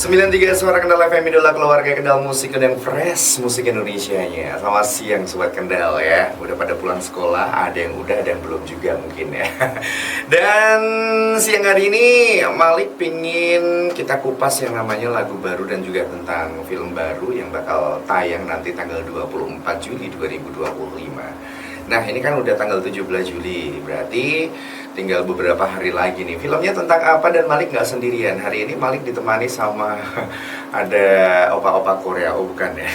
93 Suara Kendal FM, idola keluarga Kendal, musik yang fresh, musik Indonesianya. Selamat siang Sobat Kendal ya. Udah pada pulang sekolah, ada yang udah, ada yang belum juga mungkin ya. Dan siang hari ini Malik pingin kita kupas yang namanya lagu baru dan juga tentang film baru yang bakal tayang nanti tanggal 24 Juli 2025. Nah ini kan udah tanggal 17 Juli, berarti tinggal beberapa hari lagi nih. Filmnya tentang apa dan Malik nggak sendirian. Hari ini Malik ditemani sama ada opa-opa Korea, oh bukan ya.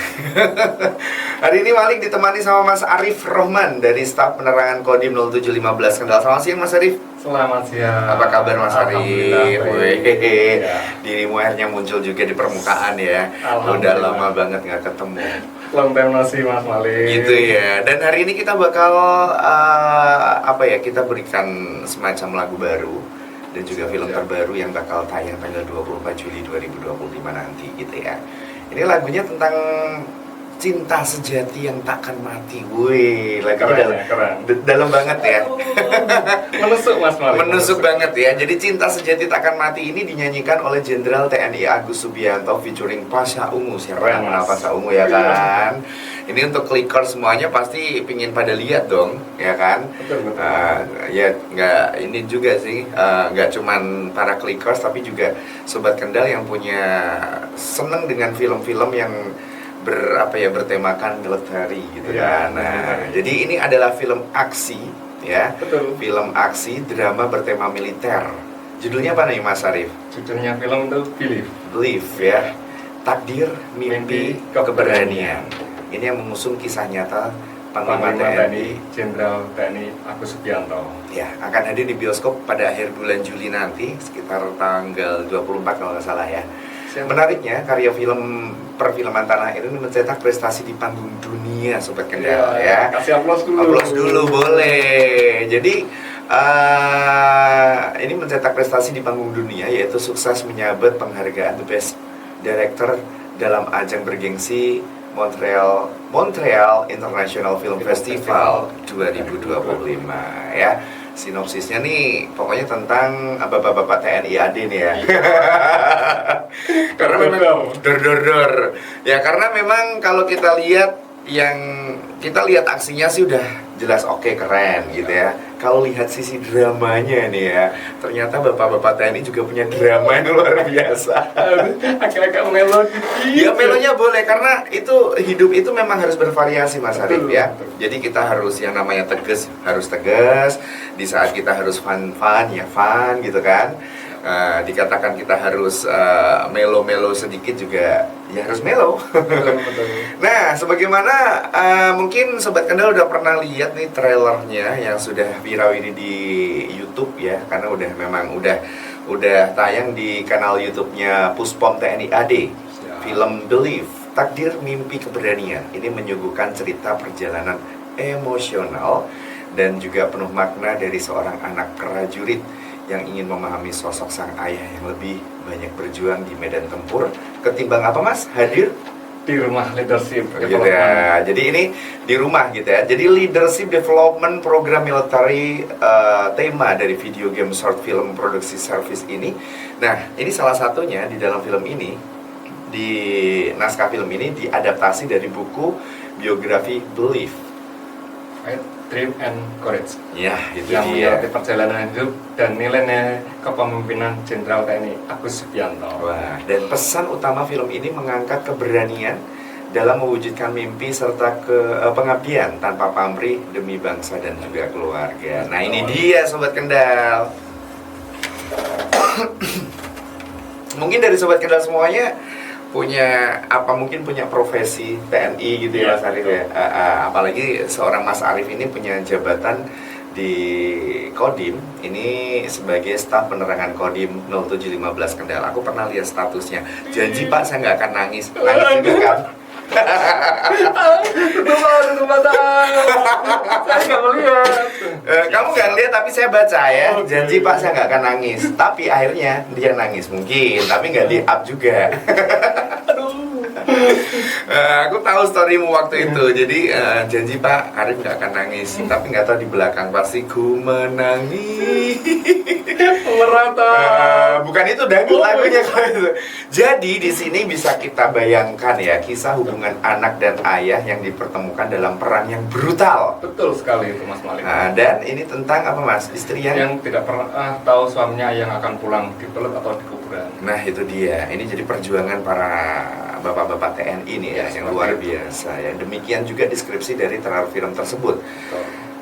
Hari ini Malik ditemani sama Mas Arif Rohman dari staf penerangan Kodim 0715 Kendal. Selamat siang Mas Arif. Selamat siang. Apa kabar Mas Arif? Ya. Dirimu akhirnya muncul juga di permukaan ya. Udah lama banget nggak ketemu. Long time no see Mas Malik. Gitu ya. Dan hari ini kita bakal kita berikan semacam lagu baru dan juga film terbaru yang bakal tayang tanggal 24 Juli 2025 nanti gitu ya. Ini lagunya tentang cinta sejati yang takkan mati. Wih, lagunya dalam banget ya. Menusuk Mas Malik. Menusuk banget ya. Jadi cinta sejati takkan mati ini dinyanyikan oleh Jenderal TNI Agus Subianto featuring Pasha Ungu. Siapa yang kenal Pasha Ungu ya kan? Ini untuk kliker semuanya pasti pingin pada lihat dong, ya kan? Betul. Ya nggak ini juga sih, nggak cuman para klikers tapi juga Sobat Kendal yang punya seneng dengan film-film yang bertemakan military gitu ya, kan. Nah, jadi ini adalah film aksi ya. Betul. Film aksi drama bertema militer. Judulnya apa nih Mas Arif? Judulnya film itu Believe ya. Takdir, mimpi, keberanian. Ini yang mengusung kisah nyata Panglima TNI Jenderal TNI Agus Subianto. Ya, akan hadir di bioskop pada akhir bulan Juli nanti sekitar tanggal 24 kalau nggak salah ya. Menariknya, karya film perfilman tanah air ini mencetak prestasi di panggung dunia Sobat Kendal ya. Kasih aplaus dulu. Aplaus dulu boleh. Jadi ini mencetak prestasi di panggung dunia, yaitu sukses menyabet penghargaan The Best Director dalam ajang bergengsi Montreal International Film Festival 2025 ya. Sinopsisnya nih pokoknya tentang bapak-bapak TNI AD nih ya. Karena memang dor. Ya karena memang kalau kita lihat aksinya sih udah jelas oke, keren gitu ya. Kalau lihat sisi dramanya nih ya, ternyata bapak-bapak TNI juga punya drama yang luar biasa. Agak-agak melo gitu. Ya melonya boleh karena itu hidup itu memang harus bervariasi Mas Arif ya. Jadi kita harus yang namanya tegas harus tegas. Di saat kita harus fun ya fun gitu kan. Dikatakan kita harus melo-melo sedikit juga ya harus melo. Nah, sebagaimana mungkin Sobat Kendal udah pernah lihat nih trailernya yang sudah viral ini di YouTube ya, karena udah tayang di kanal YouTube-nya Puspom TNI AD. Film Believe, Takdir Mimpi Keberanian. Ini menyuguhkan cerita perjalanan emosional dan juga penuh makna dari seorang anak prajurit yang ingin memahami sosok sang ayah yang lebih banyak berjuang di medan tempur ketimbang apa Mas? Hadir di rumah leadership gitu ya. Jadi ini di rumah gitu ya. Jadi leadership development program military tema dari video game short film produksi service ini. Nah, ini salah satunya di dalam film ini, di naskah film ini diadaptasi dari buku biografi Believe, Dream and Courage. Ya, itu yang dia. menyoroti perjalanan hidup dan nilai kepemimpinan Jenderal TNI Agus Subianto. Wah, dan pesan utama film ini mengangkat keberanian dalam mewujudkan mimpi serta pengabdian tanpa pamrih demi bangsa dan juga keluarga. Nah, ini dia Sobat Kendal. Mungkin dari Sobat Kendal semuanya mungkin punya profesi TNI gitu ya Mas Arif ya. Apalagi seorang Mas Arif ini punya jabatan di Kodim ini sebagai staf penerangan Kodim 0715 Kendal. Aku pernah lihat statusnya. Janji Pak saya nggak akan nangis juga kan? Tutup mata. Saya nggak melihat. Kamu nggak lihat tapi saya baca ya. Janji Pak saya nggak akan nangis. Tapi akhirnya dia nangis mungkin, tapi nggak di up juga. Aku tahu storymu waktu itu. Jadi janji Pak, Arif nggak akan nangis. Tapi nggak tahu di belakang pasti ku menangis. Merata. Bukan itu dangdut lagunya kalau itu. Jadi di sini bisa kita bayangkan ya kisah hubungan anak dan ayah yang dipertemukan dalam perang yang brutal. Betul sekali itu Mas Malik. Dan ini tentang apa Mas? Istri yang tidak pernah tahu suaminya yang akan pulang di pelut atau di kuburan. Nah itu dia. Ini jadi perjuangan para bapak-bapak TNI nih ya, yang luar biasa ya. Demikian juga deskripsi dari trailer film tersebut.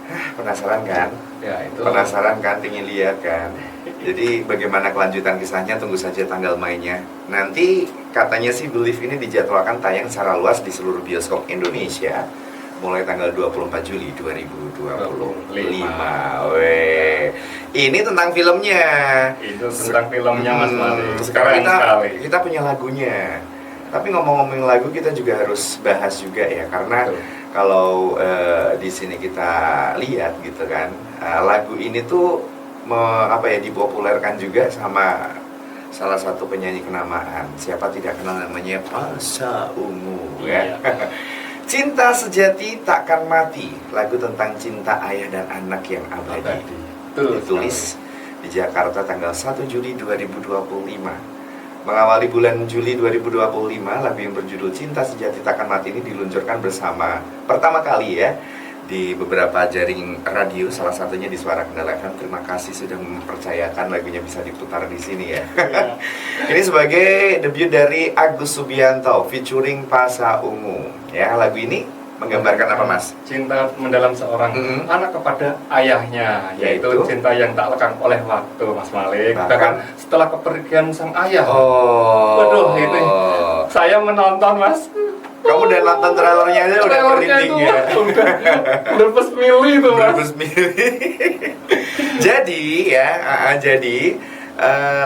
Penasaran kan? Ya, itu. Penasaran kan? Ingin lihat kan? Jadi bagaimana kelanjutan kisahnya, tunggu saja tanggal mainnya. Nanti katanya sih Believe ini dijadwalkan tayang secara luas di seluruh bioskop Indonesia mulai tanggal 24 Juli 2025. Weh. Ini tentang filmnya. Itu tentang filmnya Mas Malik. Sekarang kita punya lagunya. Tapi ngomong-ngomong lagu kita juga harus bahas juga ya, karena kalau di sini kita lihat gitu kan, lagu ini tuh dipopulerkan juga sama salah satu penyanyi kenamaan. Siapa tidak kenal namanya Pasha Ungu ya. Cinta sejati takkan mati, lagu tentang cinta ayah dan anak yang abadi. Ditulis di Jakarta tanggal 1 Juli 2025. Mengawali bulan Juli 2025, lagu yang berjudul Cinta Sejati Takkan Mati ini diluncurkan bersama pertama kali ya di beberapa jaring radio, salah satunya di Suara Kendal FM. Terima kasih sudah mempercayakan lagunya bisa diputar di sini ya. Ini sebagai debut dari Agus Subianto featuring Pasha Ungu. Ya, lagu ini menggambarkan apa Mas? Cinta mendalam seorang anak kepada ayahnya, yaitu cinta yang tak lekang oleh waktu Mas Malik. Bahkan setelah kepergian sang ayah. Waduh, itu saya menonton Mas. Kamu udah nonton trailernya aja udah merinding ya? Udah pas milih itu Mas. Jadi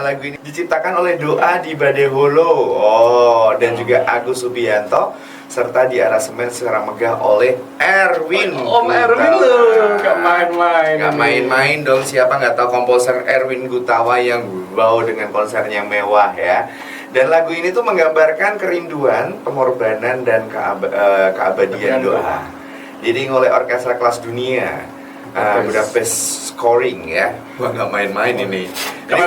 lagu ini diciptakan oleh Doa di Badeholo dan juga Agus Subianto, serta diaransemen secara megah oleh Erwin. Om Erwin loh, gak main-main. Gak main-main dong, siapa nggak tahu komposer Erwin Gutawa yang wow dengan konsernya mewah ya. Dan lagu ini tuh menggambarkan kerinduan, pengorbanan, dan keabadian doa. Diiringi oleh orkestra kelas dunia, Budapest Scoring ya. Wah nggak main-main ini. Ini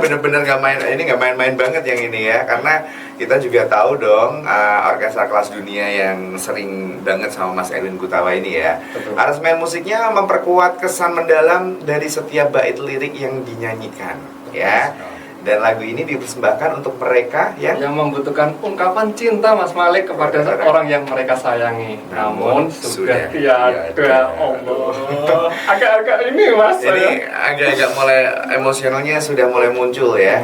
bener-bener nggak main. Ini nggak main-main banget yang ini ya. Karena kita juga tahu dong orkestra kelas dunia yang sering banget sama Mas Erwin Gutawa ini ya. Aransemen musiknya memperkuat kesan mendalam dari setiap bait lirik yang dinyanyikan ya. Dan lagu ini dipersembahkan untuk mereka yang membutuhkan ungkapan cinta Mas Malik kepada orang yang mereka sayangi. Namun sudah tiada. Allah. Agak-agak ini Mas. Ini agak-agak mulai emosionalnya sudah mulai muncul ya.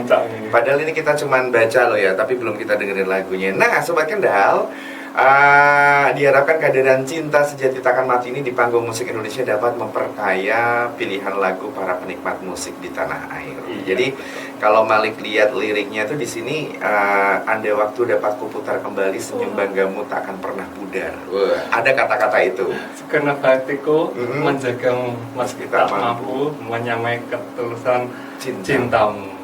Padahal ini kita cuman baca loh ya, tapi belum kita dengerin lagunya. Nah, Sobat Kendal, diharapkan kehadiran Cinta Sejati Takkan Mati ini di panggung musik Indonesia dapat memperkaya pilihan lagu para penikmat musik di tanah air. Jadi kalau Malik lihat liriknya tuh di sini, andai waktu dapat kuputar kembali, senyum banggamu tak akan pernah pudar. Ada kata-kata itu. Segenap hatiku menjagamu meski tak mampu menyamai ketulusan cintamu.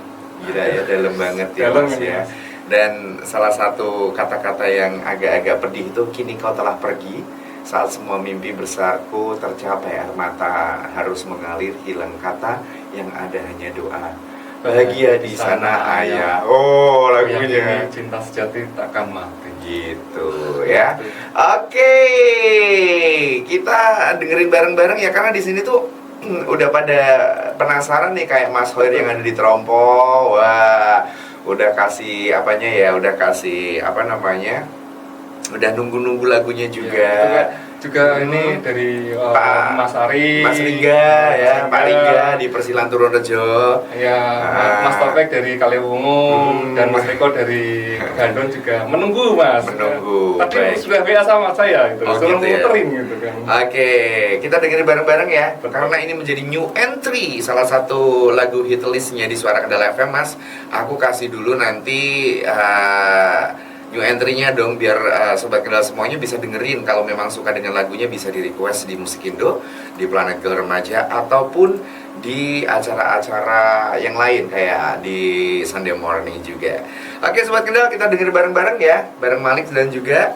Gila ya, dalam banget ya Mas ya. Dan salah satu kata-kata yang agak-agak pedih itu, kini kau telah pergi, saat semua mimpi besarku tercapai, air mata harus mengalir, hilang kata, yang ada hanya doa. Bahagia di sana ayah. Oh, lagunya Cinta Sejati Takkan Mati. Gitu ya. Oke, kita dengerin bareng-bareng ya, karena di sini tuh udah pada penasaran nih, kayak Mas Hoir yang ada di Trompo. Wah, udah kasih apanya ya, udah kasih apa namanya, udah nunggu-nunggu lagunya juga juga ini dari Mas Ari, Mas Ringga ya, Pak Ringga di Persilan Turunrejo ya, Mas Topek dari Kaliwungu dan Mas Riko dari Gandon juga menunggu Mas. Tapi sudah WA sama saya itu, suruh muterin gitu kan. Oke, kita dengerin bareng-bareng ya. Karena ini menjadi new entry, salah satu lagu hit listnya di Suara Kendal FM Mas. Aku kasih dulu nanti new entry-nya dong, biar Sobat Kendal semuanya bisa dengerin. Kalau memang suka dengan lagunya bisa di request di Musik Indo, di Planet Girl Remaja, ataupun di acara-acara yang lain kayak di Sunday Morning juga. Oke Sobat Kendal, kita denger bareng-bareng ya, bareng Malik dan juga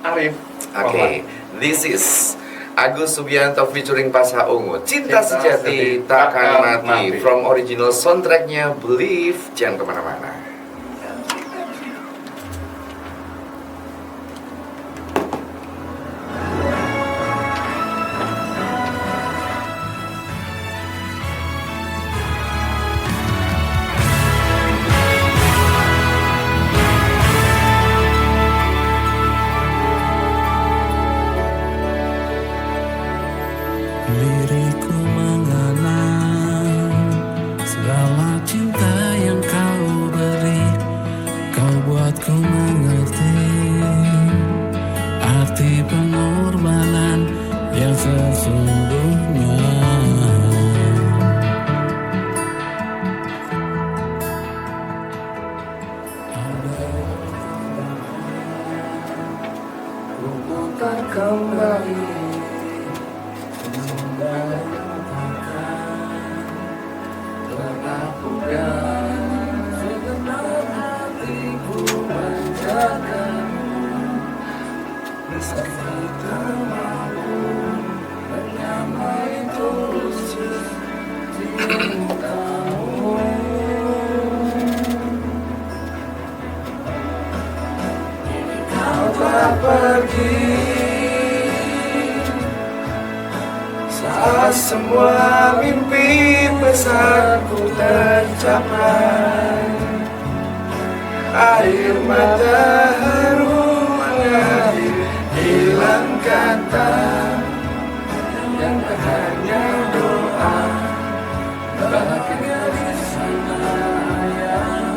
Arif. Oke, this is Agus Subianto featuring Pasha Ungu, Cinta Sejati Takkan Mati, from original soundtracknya Believe. Jangan kemana-mana. Liriku mengenang segala cinta yang kau beri. Kau buatku mengerti arti pengorbanan yang sesungguhnya. Ku putar kembali segenap hatiku menjagamu, meski tak mampu menyamai tulus cintamu. Kini kau telah pergi saat semua mimpi besarku tercapai. Air mata haru mengalir, hilang kata yang hanya doa. Bahagia di sana yang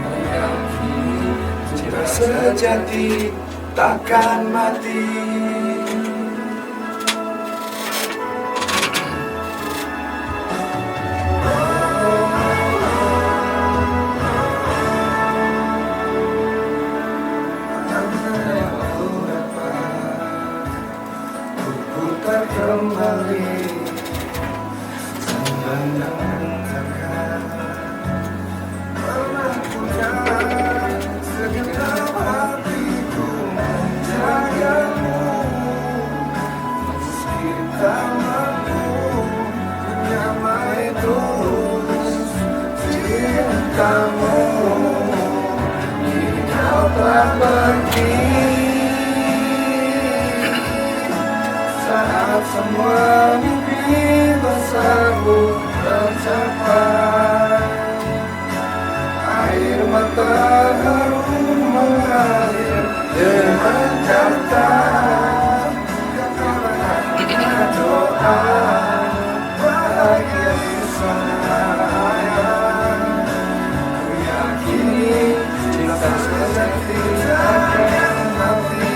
meyakini cinta sejati takkan mati. Kembali semandang takkan pernah punya segenap hatiku menjagamu, meski tak mampu menyamai tulus cintamu. Kini kau telah pergi saat semua mimpi besarku tercapai. Air mata haru mengalir dengan kata hanya doa. Bahagia di sana ku yakini cinta sejati takkan mati.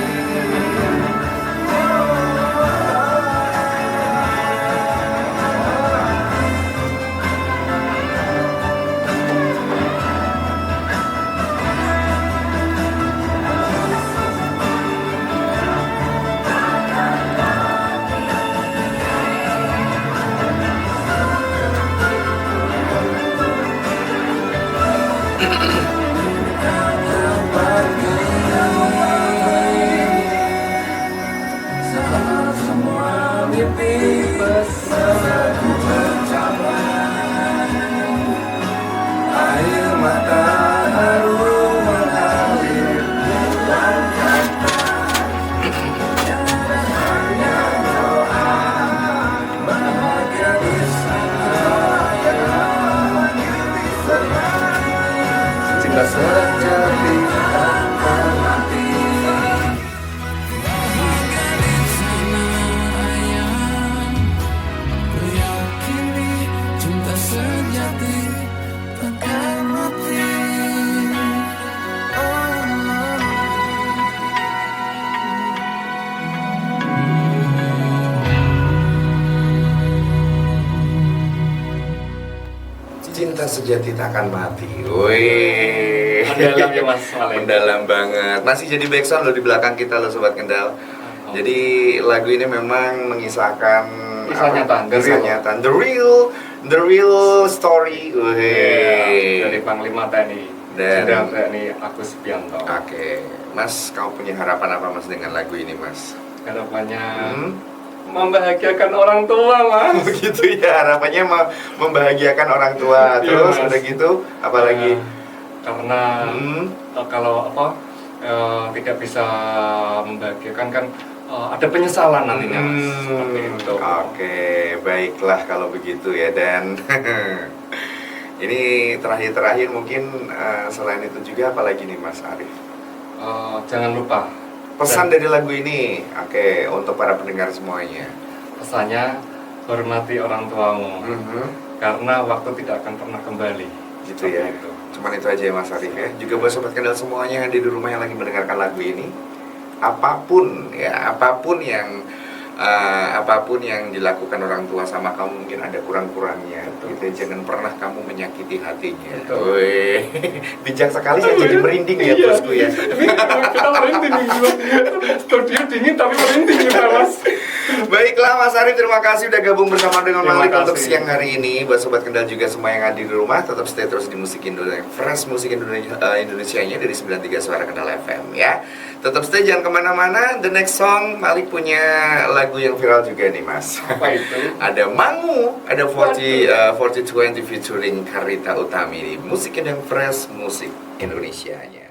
Air mata haru mengalir dan kata hanya doa. Bahagia di sana cinta sejati takkan mati. Bahagia di sana ayam, ku yakini cinta sejati takkan mati. Cinta sejati takkan mati. Wih, Mendalam ya Mas Malik. mendalam banget. Masih jadi backsound loh di belakang kita loh Sobat Kendal. Jadi lagu ini memang mengisahkan Kisah nyata, the real story. Dari Panglima TNI Jenderal TNI Agus Subianto. Oke, Mas, kamu punya harapan apa Mas dengan lagu ini Mas? Harapannya membahagiakan orang tua, Mas. Begitu ya, harapannya membahagiakan orang tua. Terus Mas. udah gitu, apalagi? Karena kalau tidak bisa membahagiakan kan ada penyesalan nantinya, Mas. Seperti itu. Oke, baiklah kalau begitu ya. Dan ini terakhir mungkin selain itu juga apalagi nih Mas Arif? Jangan lupa Pesan dari lagu ini, oke, untuk para pendengar semuanya. Pesannya, hormati orang tuamu, karena waktu tidak akan pernah kembali. Gitu ya. Itu. Cuman itu aja ya Mas Arif ya. Juga buat Sobat Kendal semuanya yang ada di rumah yang lagi mendengarkan lagu ini, apapun yang dilakukan orang tua sama kamu mungkin ada kurang-kurangnya, gitu. Jangan pernah kamu menyakiti hatinya. Woi, bijak sekali saya jadi merinding ya bosku ya. Kita merinding, studio dingin tapi merinding kita, Mas. Baiklah Mas Arif, terima kasih udah gabung bersama dengan Terima Malik untuk kasih. siang hari ini. Buat Sobat Kendal juga semua yang ada di rumah, tetap stay terus di Musik Indonesia, Fresh Musik Indonesia-nya dari 93 Suara Kendal FM ya. Tetap stay, jangan kemana-mana. The next song, Malik punya lagu yang viral juga nih Mas. Apa itu? Ada Mangu, ada 4020 featuring Karita Utami di Musik dan Fresh Musik Indonesia-nya.